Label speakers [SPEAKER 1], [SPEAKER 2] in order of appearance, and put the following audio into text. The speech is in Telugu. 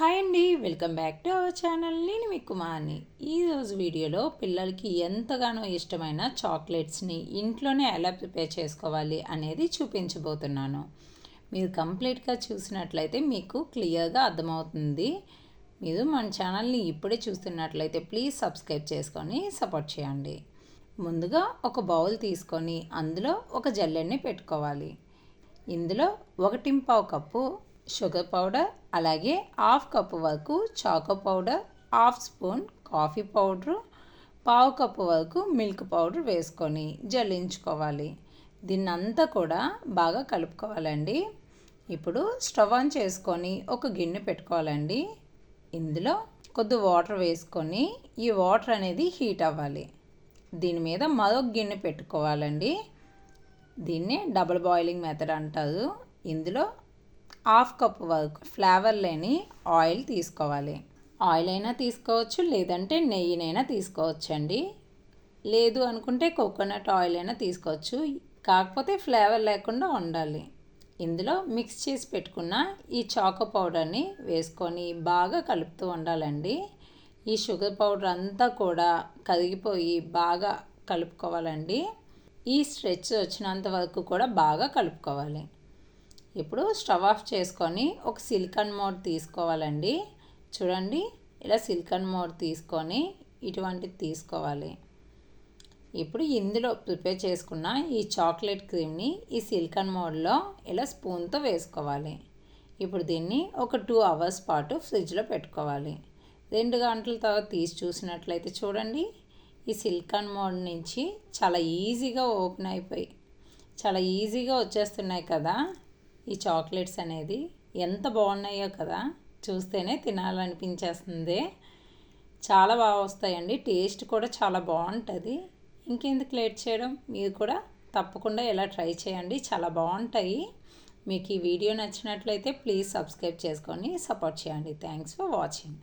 [SPEAKER 1] హాయ్ అండి, welcome back to our channel. నేను మీ కుమార్ని. ఈరోజు వీడియోలో పిల్లలకి ఎంతగానో ఇష్టమైన చాక్లెట్స్ని ఇంట్లోనే ఎలా ప్రిపేర్ చేసుకోవాలి అనేది చూపించబోతున్నాను. మీరు కంప్లీట్గా చూసినట్లయితే మీకు క్లియర్గా అర్థమవుతుంది. మీరు మన ఛానల్ని ఇప్పుడే చూస్తున్నట్లయితే ప్లీజ్ సబ్స్క్రైబ్ చేసుకొని సపోర్ట్ చేయండి. ముందుగా ఒక బౌల్ తీసుకొని అందులో ఒక జల్లెడని పెట్టుకోవాలి. ఇందులో 1.5 కప్పు షుగర్ పౌడర్, అలాగే 1/2 కప్పు వరకు choco powder, 1/2 spoon coffee powder, 1/4 cup వరకు మిల్క్ పౌడర్ వేసుకొని జల్లించుకోవాలి. దీన్నంతా కూడా బాగా కలుపుకోవాలండి. ఇప్పుడు స్టవ్ ఆన్ చేసుకొని ఒక గిన్నె పెట్టుకోవాలండి. ఇందులో కొద్ది వాటర్ వేసుకొని ఈ వాటర్ అనేది హీట్ అవ్వాలి. దీని మీద మరొక గిన్నె పెట్టుకోవాలండి. దీన్ని డబుల్ బాయిలింగ్ మెథడ్ అంటారు. ఇందులో 1/2 కప్పు వరకు ఫ్లేవర్ లేని ఆయిల్ తీసుకోవాలి. ఆయిల్ అయినా తీసుకోవచ్చు, లేదంటే నెయ్యినైనా తీసుకోవచ్చు అండి. లేదు అనుకుంటే కోకోనట్ ఆయిల్ అయినా తీసుకోవచ్చు, కాకపోతే ఫ్లేవర్ లేకుండా ఉండాలి. ఇందులో మిక్స్ చేసి పెట్టుకున్న ఈ చాకో పౌడర్ని వేసుకొని బాగా కలుపుతూ ఉండాలండి. ఈ షుగర్ పౌడర్ అంతా కూడా కరిగిపోయి బాగా కలుపుకోవాలండి. ఈ స్ట్రెచ్ వచ్చినంత వరకు కూడా బాగా కలుపుకోవాలి. ఇప్పుడు స్టవ్ ఆఫ్ చేసుకొని ఒక సిలికాన్ మోడ్ తీసుకోవాలండి. చూడండి, ఇలా సిలికాన్ మోడ్ తీసుకొని ఇటువంటిది తీసుకోవాలి. ఇప్పుడు ఇందులో ప్రిపేర్ చేసుకున్న ఈ చాక్లెట్ క్రీమ్ని ఈ సిలికాన్ మోడ్లో ఇలా స్పూన్తో వేసుకోవాలి. ఇప్పుడు దీన్ని ఒక 2 అవర్స్ పాటు ఫ్రిడ్జ్లో పెట్టుకోవాలి. 2 గంటల తర్వాత తీసి చూసినట్లయితే చూడండి, ఈ సిలికాన్ మోడ్ నుంచి చాలా ఈజీగా ఓపెన్ అయిపోయి చాలా ఈజీగా వచ్చేస్తున్నాయి కదా. ఈ చాక్లెట్స్ అనేది ఎంత బాగున్నాయో కదా, చూస్తేనే తినాలనిపించేస్తుంది. చాలా బాగా వస్తాయండి, టేస్ట్ కూడా చాలా బాగుంటుంది. ఇంకెందుకు లేట్ చేయడం, మీరు కూడా తప్పకుండా ఇలా ట్రై చేయండి, చాలా బాగుంటాయి. మీకు ఈ వీడియో నచ్చినట్లయితే ప్లీజ్ సబ్స్క్రైబ్ చేసుకొని సపోర్ట్ చేయండి. Thanks for watching.